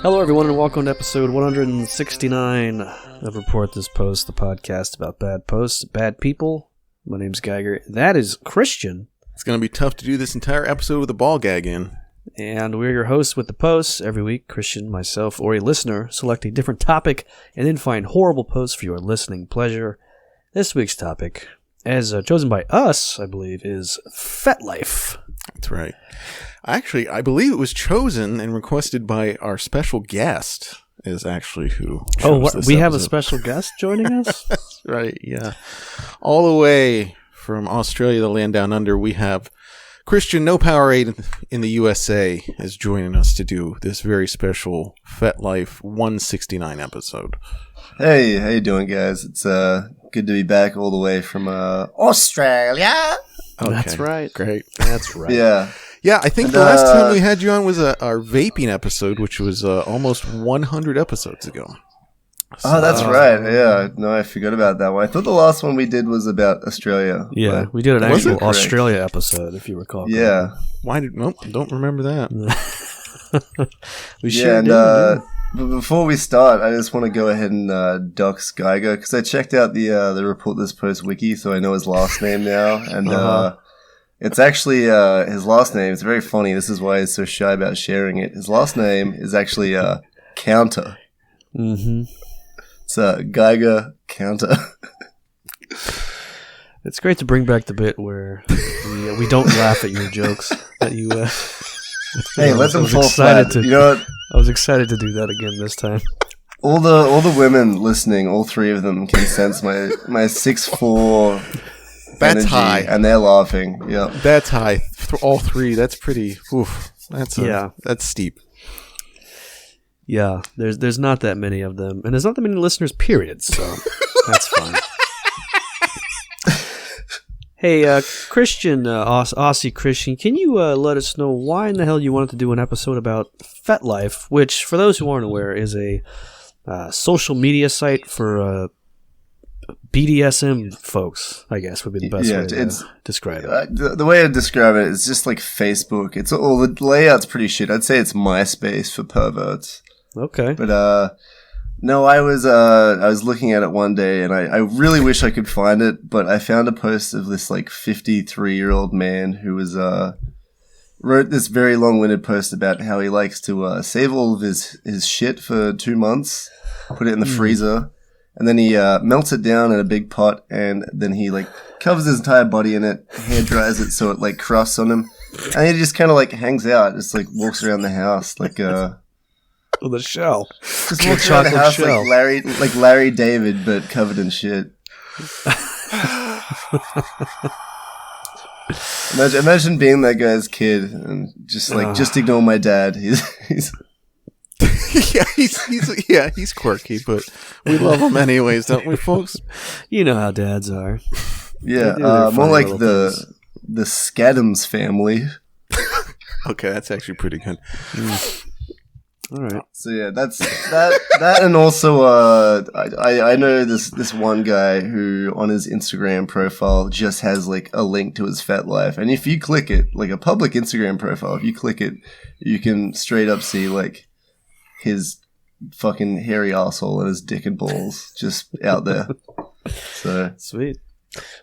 Hello everyone and welcome to episode 169 of Report This Post, the podcast about bad posts, bad people. My name's Geiger. That is Christian. It's going to be tough to do this entire episode with a ball gag in. And we're your hosts with the posts. Every week, Christian, myself, or a listener select a different topic and then find horrible posts for your listening pleasure. This week's topic, as chosen by us, I believe, is FetLife. That's right. Actually, I believe it was chosen and requested by our special guest is actually who chose this we episode. Have a special guest joining us? That's right, yeah. All the way from Australia, the land down under, we have Christian No Powerade in the USA is joining us to do this very special FetLife 169 episode. Hey, how you doing, guys? It's good to be back all the way from Australia. Okay. That's right. Great. That's right. Yeah, I think the last time we had you on was our vaping episode, which was almost 100 episodes ago. So, that's right. Yeah, no, I forgot about that one. I thought the last one we did was about Australia. Yeah, we did an actual Australia episode, if you recall. Yeah. Don't remember that. We sure did. But before we start, I just want to go ahead and dox Geiger, because I checked out the Report This Post wiki, so I know his last name now, and it's actually his last name. It's very funny. This is why he's so shy about sharing it. His last name is actually Counter. Mm-hmm. It's Geiger Counter. It's great to bring back the bit where we don't laugh at your jokes. That you. Hey, let them fall flat. You know what? I was excited to do that again this time. All the women listening, all three of them can sense my 6'4". That's high, and they're laughing. Yeah, that's high. All three. That's pretty. Oof. That's steep. Yeah, there's not that many of them, and there's not that many listeners. Period. So that's fine. Hey, Christian, Aussie Christian, can you let us know why in the hell you wanted to do an episode about FetLife, which, for those who aren't aware, is a social media site for BDSM folks, I guess would be the best way to describe it. The way I describe it is just like Facebook. It's all the layout's pretty shit. I'd say it's MySpace for perverts. Okay, but no, I was looking at it one day, and I really wish I could find it, but I found a post of this like 53-year-old man who was wrote this very long-winded post about how he likes to save all of his shit for 2 months, put it in the freezer. And then he melts it down in a big pot, and then he like covers his entire body in it, hair dries it so it like crusts on him, and he just kind of like hangs out, just like walks around the house like the shell, just walks around the house shell. like Larry David, but covered in shit. Imagine being that guy's kid and just like just ignore my dad. He's he's quirky, but we love him anyways, don't we, folks? You know how dads are. Yeah, more like the Scadams family. Okay, that's actually pretty good. All right. So yeah, that's that, and also I know this one guy who on his Instagram profile just has like a link to his FetLife, and if you click it, like a public Instagram profile, if you click it, you can straight up see like his fucking hairy asshole and his dick and balls just out there. So sweet.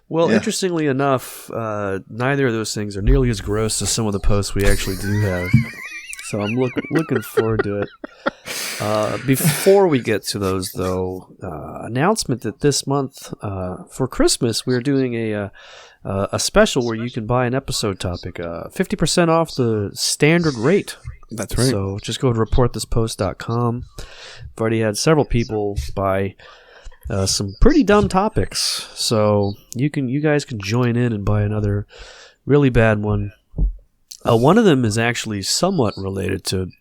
Well, interestingly enough, neither of those things are nearly as gross as some of the posts we actually do have. So I'm looking forward to it. Before we get to those, though, announcement that this month for Christmas we're doing a special where you can buy an episode topic, 50% off the standard rate. That's right. So just go to reportthispost.com. I've already had several people buy some pretty dumb topics, so you guys can join in and buy another really bad one. One of them is actually somewhat related to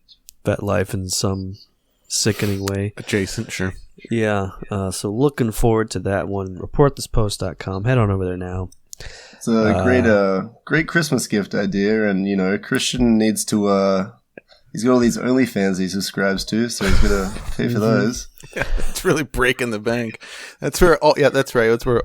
FetLife in some sickening way. Adjacent, sure. Yeah, so looking forward to that one. Reportthispost.com. Head on over there now. It's a great Christmas gift idea, and Christian needs to. He's got all these OnlyFans he subscribes to, so he's gonna pay for those. Yeah, it's really breaking the bank. That's where. Oh, yeah, that's right. That's where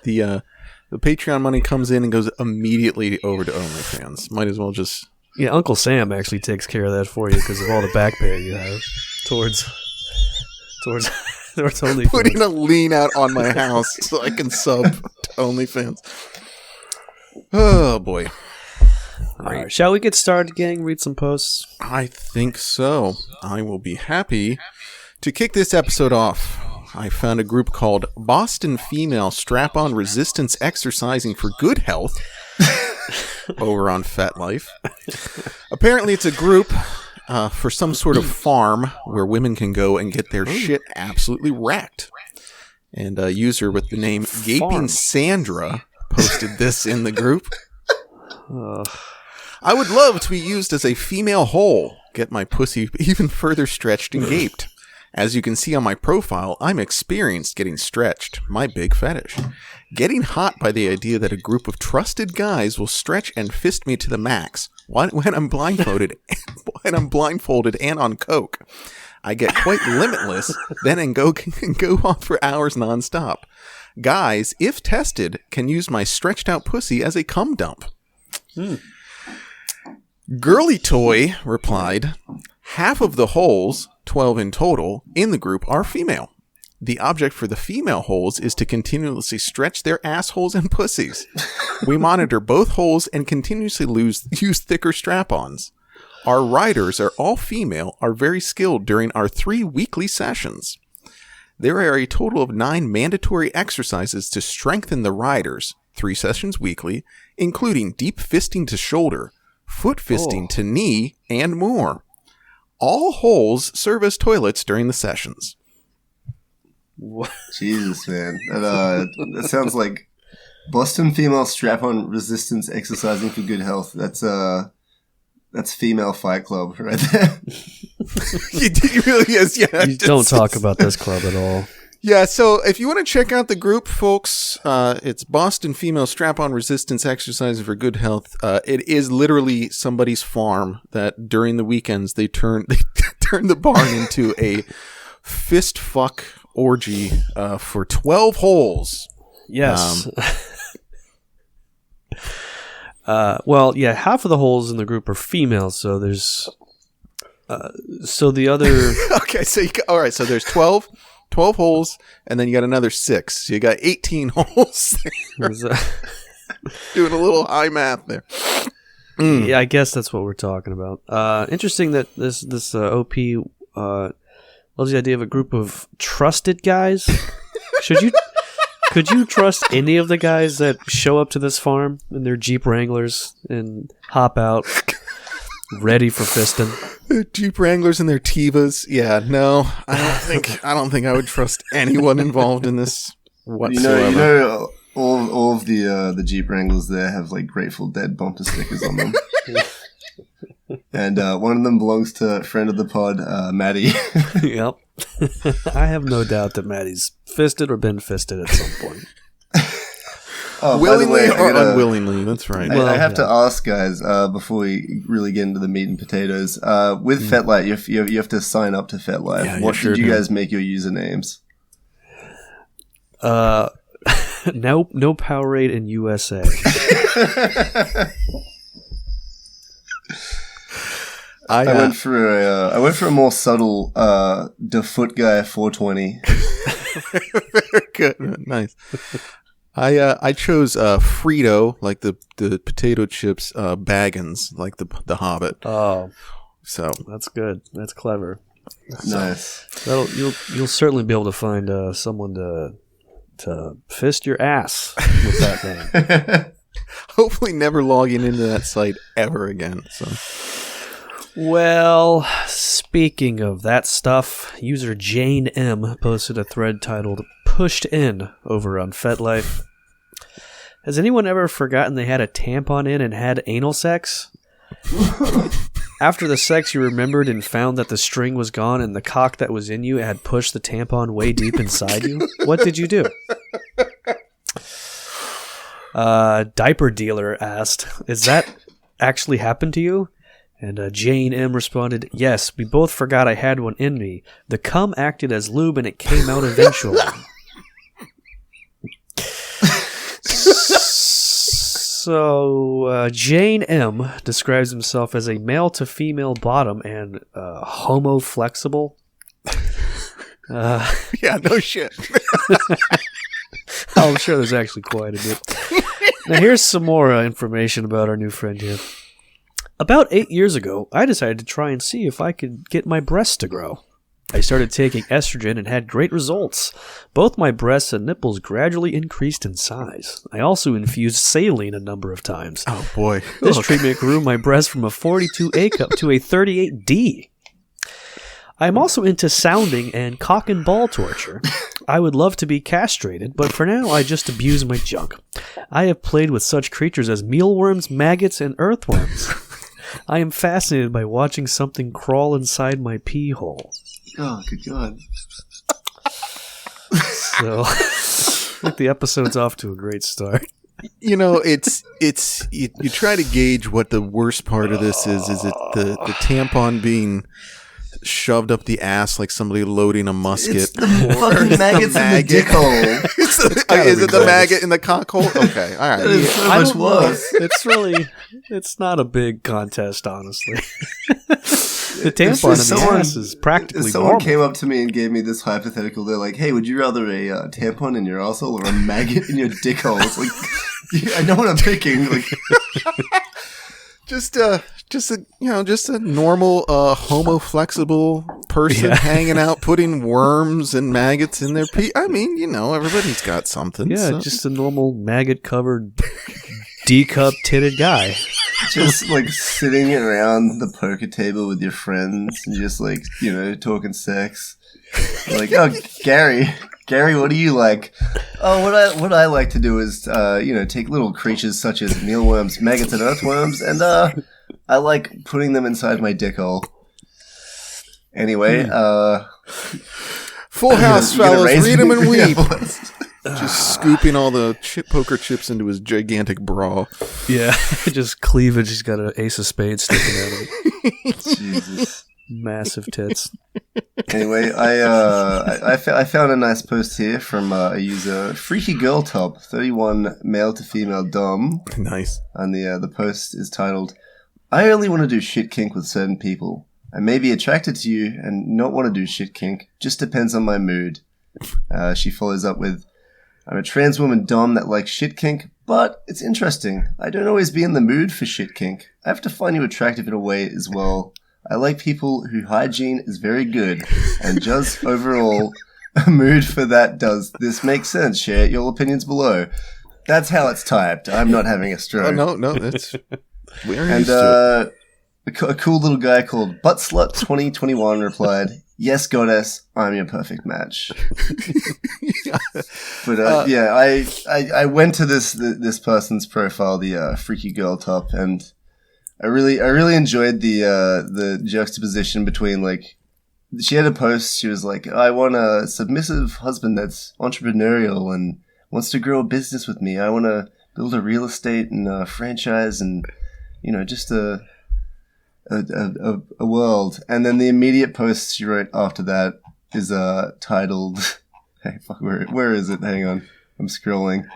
the Patreon money comes in and goes immediately over to OnlyFans. Might as well just. Yeah, Uncle Sam actually takes care of that for you because of all the back pay you have towards OnlyFans. Putting a lien out on my house so I can sub to OnlyFans. Oh boy. All right, shall we get started, gang? Read some posts? I think so. I will be happy to kick this episode off. I found a group called Boston Female Strap-On Resistance Exercising for Good Health over on FetLife. Apparently it's a group for some sort of farm where women can go and get their shit absolutely wrecked. And a user with the name Gaping Sandra posted this in the group. I would love to be used as a female hole. Get my pussy even further stretched and gaped. As you can see on my profile, I'm experienced getting stretched. My big fetish. Getting hot by the idea that a group of trusted guys will stretch and fist me to the max when I'm blindfolded and on coke. I get quite limitless, then and go on for hours nonstop. Guys, if tested, can use my stretched out pussy as a cum dump. Girly Toy replied, half of the holes, 12 in total, in the group are female. The object for the female holes is to continuously stretch their assholes and pussies. We monitor both holes and continuously use thicker strap-ons. Our riders are all female, are very skilled during our 3 weekly sessions. There are a total of 9 mandatory exercises to strengthen the riders, 3 sessions weekly, including deep fisting to shoulder, foot fisting to knee, and more. All holes serve as toilets during the sessions. What? Jesus, man. That sounds like Boston Female Strap-On Resistance Exercising for Good Health. That's Female Fight Club right there. You really is, yeah. You don't talk about this club at all. Yeah, so if you want to check out the group, folks, it's Boston Female Strap-On Resistance Exercises for Good Health. It is literally somebody's farm that during the weekends they turn the barn into a fist fuck orgy for 12 holes. Yes. Well, yeah, half of the holes in the group are female, so there's so the other okay, so all right, so there's 12 holes, and then you got another 6. So you got 18 holes. Doing a little high math there. Yeah, I guess that's what we're talking about. Interesting that this OP loves the idea of a group of trusted guys. Could you trust any of the guys that show up to this farm in their Jeep Wranglers and hop out ready for fisting? Their Jeep Wranglers and their Tivas. Yeah, no, I don't think I would trust anyone involved in this whatsoever. All of the Jeep Wranglers there have like Grateful Dead bumper stickers on them. And one of them belongs to a friend of the pod, Maddie. Yep. I have no doubt that Maddie's fisted or been fisted at some point. Willingly or unwillingly, that's right. I have to ask, guys, before we really get into the meat and potatoes, with FetLife, you have to sign up to FetLife. Yeah, what sure did you do. guys make your usernames? No Powerade in USA. I went for a more subtle DeFoot Guy 420. Very good, nice. I chose Frito, like the potato chips, Baggins, like the Hobbit. Oh, so that's good. That's clever. Nice. You'll certainly be able to find someone to fist your ass with that name. Hopefully, never logging into that site ever again. So. Well, speaking of that stuff, user Jane M posted a thread titled "Pushed In" over on FetLife. Has anyone ever forgotten they had a tampon in and had anal sex? After the sex, you remembered and found that the string was gone and the cock that was in you had pushed the tampon way deep inside you. What did you do? Diaper dealer asked, "Is that actually happened to you?" And Jane M. responded, "Yes, we both forgot I had one in me. The cum acted as lube and it came out eventually." So, Jane M. describes himself as a male to female bottom and homo flexible. Yeah, no shit. I'm sure there's actually quite a bit. Now, here's some more information about our new friend here. About 8 years ago, I decided to try and see if I could get my breasts to grow. I started taking estrogen and had great results. Both my breasts and nipples gradually increased in size. I also infused saline a number of times. Oh, boy. This treatment grew my breast from a 42A cup to a 38D. I am also into sounding and cock and ball torture. I would love to be castrated, but for now I just abuse my junk. I have played with such creatures as mealworms, maggots, and earthworms. I am fascinated by watching something crawl inside my pee hole. Oh, good God. So, I think the episode's off to a great start. You know, it's you try to gauge what the worst part of this is. Is it the tampon being shoved up the ass like somebody loading a musket? It's the fucking maggots in the dick hole. Is it the maggot in the cock hole? Okay, all right. That is so much worse. It's not a big contest, honestly. The tampon in the ass is practically if someone normal. came up to me and gave me this hypothetical, they're like, "Hey, would you rather a tampon in your arsehole or a maggot in your dick hole?" It's like, I know what I'm picking. Like, just a normal homo flexible person hanging out, putting worms and maggots in their pee. I mean, everybody's got something. Yeah, so. just a normal maggot covered D-cup titted guy. just like sitting around the poker table with your friends and just like, talking sex. Like, "Oh, Gary, what do you like?" "Oh, what I like to do is, take little creatures such as mealworms, maggots, and earthworms, and I like putting them inside my dick hole." Anyway, Full House, fellas, read him and weep. Yeah, just scooping all the poker chips into his gigantic bra. Yeah, just cleavage. He's got an ace of spades sticking out of it. Jesus. Massive tits. Anyway, I found a nice post here from a user, Freaky Girl Top, 31 male to female dom. Nice. And the post is titled, "I only want to do shit kink with certain people. I may be attracted to you and not want to do shit kink. Just depends on my mood." She follows up with, "I'm a trans woman dom that likes shit kink, but it's interesting. I don't always be in the mood for shit kink. I have to find you attractive in a way as well. I like people who hygiene is very good, and just overall, a mood for that. Does this make sense? Share your opinions below." That's how it's typed. I'm not having a stroke. Oh, no, that's... We're And a cool little guy called Buttslut2021 replied, "Yes, goddess, I'm your perfect match." But I went to this person's profile, the Freaky Girl Top, and I really enjoyed the juxtaposition between, like, she had a post. She was like, "I want a submissive husband that's entrepreneurial and wants to grow a business with me. I want to build a real estate and a franchise and just a world." And then the immediate post she wrote after that is titled, hey, fuck, where is it? Hang on, I'm scrolling.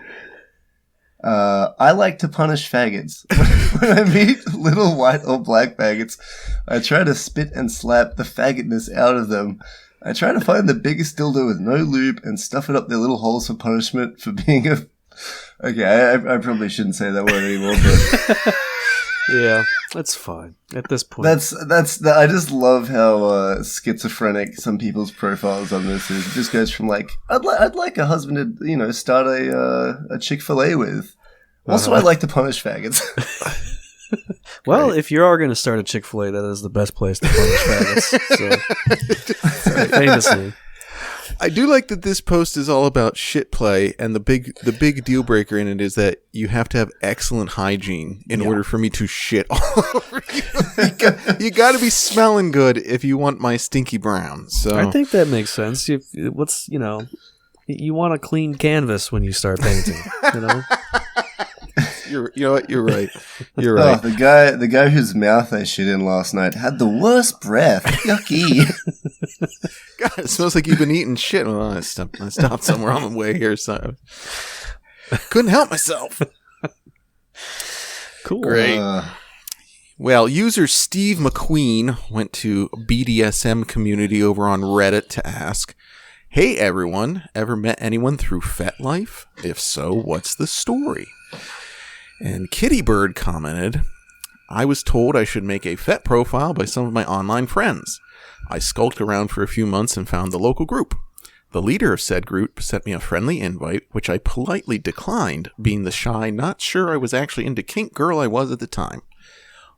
"I like to punish faggots. When I meet little white or black faggots, I try to spit and slap the faggotness out of them. I try to find the biggest dildo with no lube and stuff it up their little holes for punishment for being a..." Okay, I probably shouldn't say that word anymore, but... Yeah, that's fine. At this point. I just love how schizophrenic some people's profiles on this is. It just goes from like, I'd like a husband to, start a Chick-fil-A with. Also, I like to punish faggots. Well, if you are going to start a Chick-fil-A, that is the best place to punish faggots. So, famously. I do like that this post is all about shit play, and the big deal breaker in it is that you have to have excellent hygiene in order for me to shit all over you. You got to be smelling good if you want my stinky brown. So I think that makes sense. You want a clean canvas when you start painting. You know. You know what? You're right. You're right. Oh, the guy whose mouth I shit in last night had the worst breath. Yucky. God, it smells like you've been eating shit. Well, I stopped somewhere on the way here, so couldn't help myself. Cool. Great. Well, user Steve McQueen went to BDSM community over on Reddit to ask, "Hey everyone, ever met anyone through FetLife? If so, what's the story?" And Kitty Bird commented, "I was told I should make a Fet profile by some of my online friends. I skulked around for a few months and found the local group. The leader of said group sent me a friendly invite, which I politely declined, being the shy, not sure I was actually into kink girl I was at the time.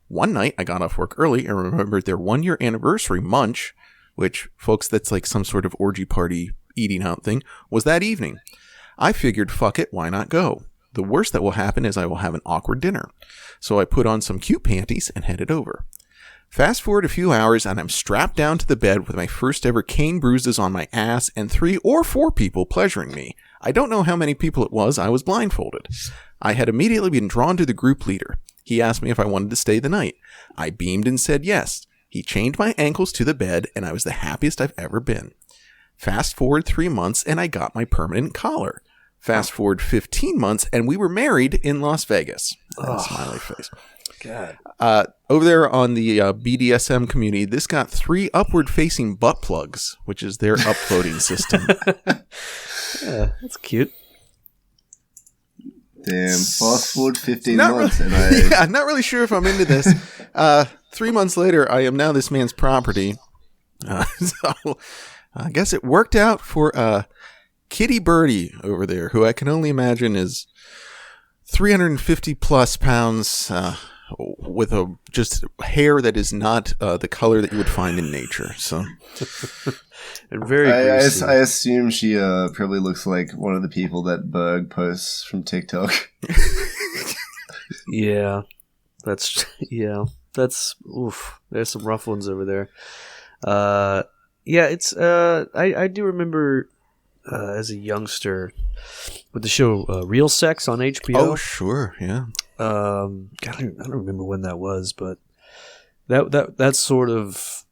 One night, I got off work early and remembered their 1-year anniversary munch," which, folks, that's like some sort of orgy party eating out thing, "was that evening. I figured, fuck it, why not go? The worst that will happen is I will have an awkward dinner. So I put on some cute panties and headed over. Fast forward a few hours and I'm strapped down to the bed with my first ever cane bruises on my ass and 3 or 4 people pleasuring me. I don't know how many people it was. I was blindfolded. I had immediately been drawn to the group leader. He asked me if I wanted to stay the night. I beamed and said yes. He chained my ankles to the bed and I was the happiest I've ever been. Fast forward 3 months and I got my permanent collar. Fast forward 15 months, and we were married in Las Vegas." Smiley face. God. Over there on the BDSM community, this got 3 upward-facing butt plugs, which is their uploading system. Yeah, that's cute. Damn, fast forward 15 Not months. really, And I, yeah, not really sure if I'm into this. 3 months later, I am now this man's property. So I guess it worked out for Kitty Birdie over there, who I can only imagine is 350 plus pounds with a just hair that is not the color that you would find in nature. So, and very I greasy. assume she probably looks like one of the people that Berg posts from TikTok. Yeah, that's oof. There's some rough ones over there. Yeah, it's I do remember as a youngster with the show Real Sex on HBO. oh sure, yeah. God, I don't remember when that was, but that sort of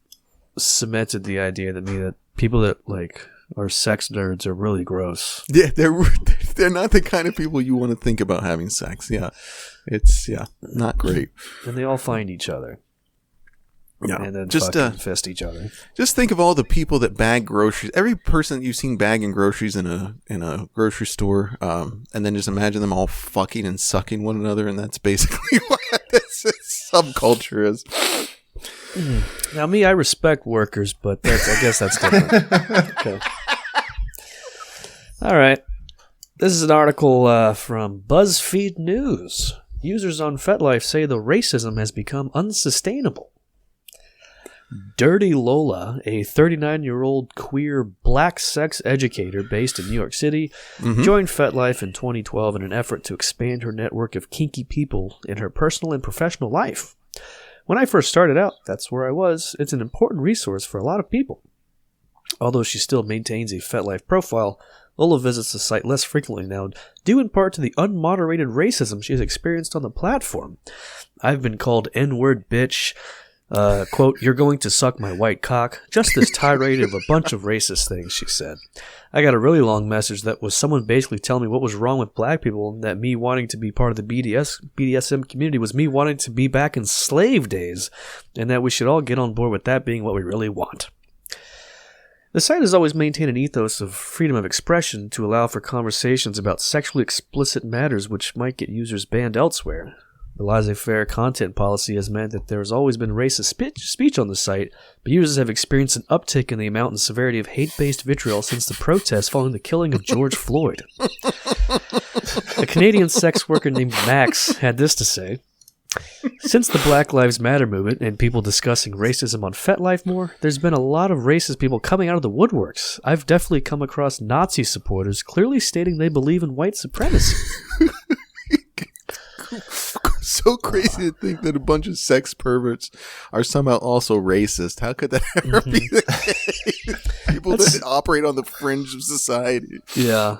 cemented the idea to me that people that like are sex nerds are really gross. Yeah, they're not the kind of people you want to think about having sex. Yeah, it's not great. And they all find each other. Yeah, And then just fucking fist each other. just think of all the people that bag groceries. Every person that you've seen bagging groceries in a grocery store, and then just imagine them all fucking and sucking one another, and that's basically what this subculture is. Now, me, I respect workers, but I guess that's different. Okay. All right. This is an article from BuzzFeed News. Users on FetLife say the racism has become unsustainable. Dirty Lola, a 39-year-old queer black sex educator based in New York City, joined FetLife in 2012 in an effort to expand her network of kinky people in her personal and professional life. When I first started out, that's where I was. It's an important resource for a lot of people. Although she still maintains a FetLife profile, Lola visits the site less frequently now, due in part to the unmoderated racism she has experienced on the platform. I've been called N-word bitch, quote, "You're going to suck my white cock." Just this tirade of a bunch of racist things, she said. I got a really long message that was someone basically telling me what was wrong with black people, and that me wanting to be part of the BDSM community was me wanting to be back in slave days, and that we should all get on board with that being what we really want. The site has always maintained an ethos of freedom of expression to allow for conversations about sexually explicit matters which might get users banned elsewhere. The laissez-faire content policy has meant that there has always been racist speech on the site, but users have experienced an uptick in the amount and severity of hate-based vitriol since the protests following the killing of George Floyd. A Canadian sex worker named Max had this to say: Since the Black Lives Matter movement and people discussing racism on FetLife more, there's been a lot of racist people coming out of the woodworks. I've definitely come across Nazi supporters clearly stating they believe in white supremacy. So crazy to think that a bunch of sex perverts are somehow also racist. How could that ever be the case? People that operate on the fringe of society. Yeah.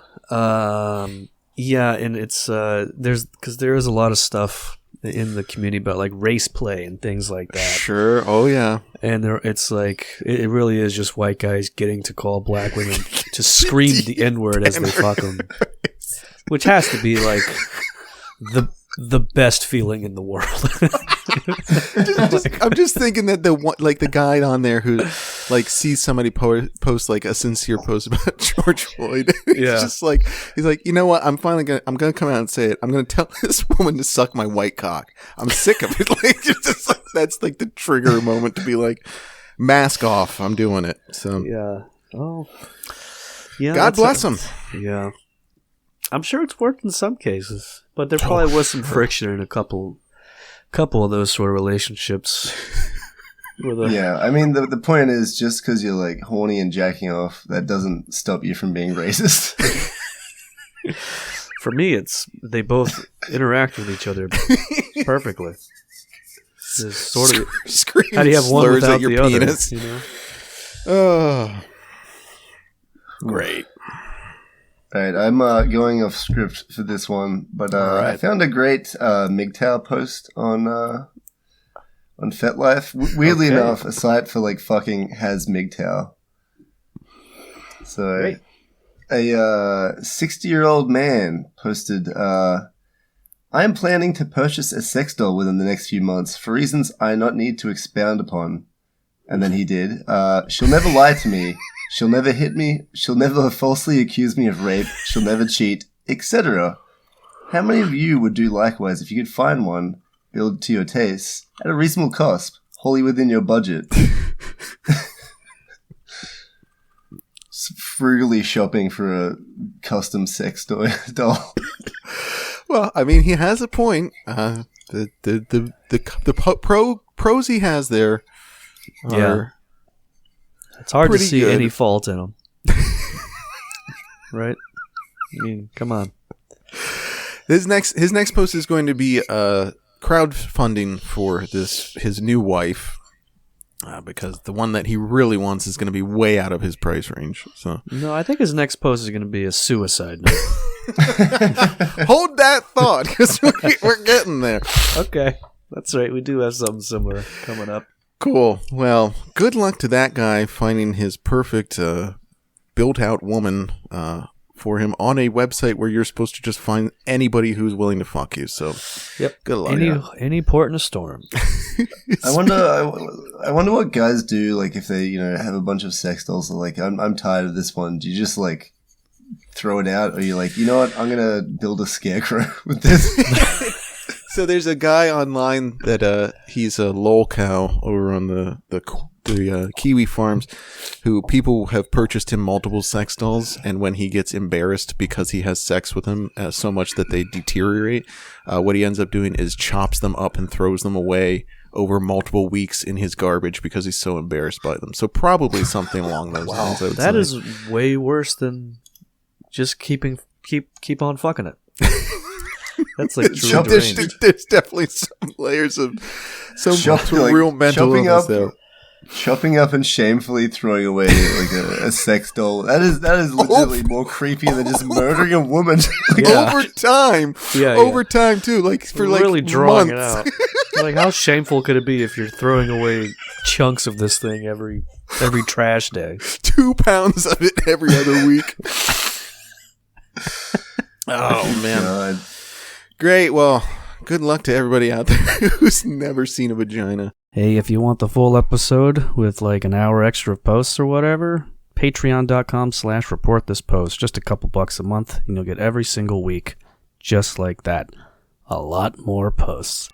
Yeah, and it's because there is a lot of stuff in the community about like race play and things like that. Sure. Oh yeah. And it's like it really is just white guys getting to call black women to scream the N-word as they fuck them, which has to be like the best feeling in the world. I'm just thinking that the guy on there who like sees somebody post like a sincere post about George Floyd. It's just like he's like, you know what? I'm gonna come out and say it. I'm gonna tell this woman to suck my white cock. I'm sick of it. Like, just like that's like the trigger moment to be like, mask off. I'm doing it. So yeah. Oh. Yeah. God bless him. Yeah. I'm sure it's worked in some cases, but there probably was some friction in a couple of those sort of relationships. Yeah, I mean, the point is, just because you're like horny and jacking off, that doesn't stop you from being racist. For me, it's they both interact with each other perfectly. It's sort of how do you have one without the penis? Other? You know? Oh, great. All right, I'm going off script for this one, but I found a great MGTOW post on FetLife. Weirdly enough, a site for like fucking has MGTOW. So great. A 60-year-old man posted, I am planning to purchase a sex doll within the next few months for reasons I not need to expound upon. And then he did. She'll never lie to me. She'll never hit me. She'll never falsely accuse me of rape. She'll never cheat, etc. How many of you would do likewise if you could find one, build to your tastes, at a reasonable cost, wholly within your budget? Frugally shopping for a custom sex doll. Well, I mean, he has a point. The pros he has there are it's hard to see any fault in them. Right? I mean, come on. His next post is going to be crowdfunding for his new wife, because the one that he really wants is going to be way out of his price range. So no, I think his next post is going to be a suicide note. Hold that thought, because we're getting there. Okay, that's right. We do have something similar coming up. Cool. Well, good luck to that guy finding his perfect built-out woman for him on a website where you're supposed to just find anybody who's willing to fuck you. So, yep. Good luck. Any port in a storm. I wonder what guys do, like if they have a bunch of sex dolls. And like, I'm tired of this one. Do you just like throw it out, or you like, you know what? I'm gonna build a scarecrow with this. So there's a guy online that he's a lol cow over on the Kiwi farms, who people have purchased him multiple sex dolls, and when he gets embarrassed because he has sex with them so much that they deteriorate, what he ends up doing is chops them up and throws them away over multiple weeks in his garbage because he's so embarrassed by them. So probably something along those lines. That is way worse than just keep on fucking it. That's like there's definitely some layers of some real mental illness there. Chopping up and shamefully throwing away like a sex doll. That is literally more creepy than just murdering a woman. Over time. Over time too. Like for like really drawing months. It out. Like how shameful could it be if you're throwing away chunks of this thing every trash day? 2 pounds of it every other week. Oh man. God. Great. Well, good luck to everybody out there who's never seen a vagina. Hey, if you want the full episode with like an hour extra of posts or whatever, patreon.com/reportthispost. Just a couple bucks a month, and you'll get every single week just like that. A lot more posts.